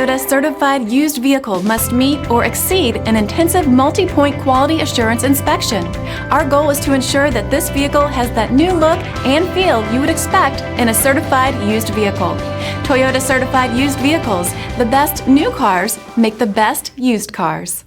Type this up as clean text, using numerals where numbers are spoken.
Toyota certified used vehicle must meet or exceed an intensive multi-point quality assurance inspection. Our goal is to ensure that this vehicle has that new look and feel you would expect in a certified used vehicle. Toyota certified used vehicles, the best new cars make the best used cars.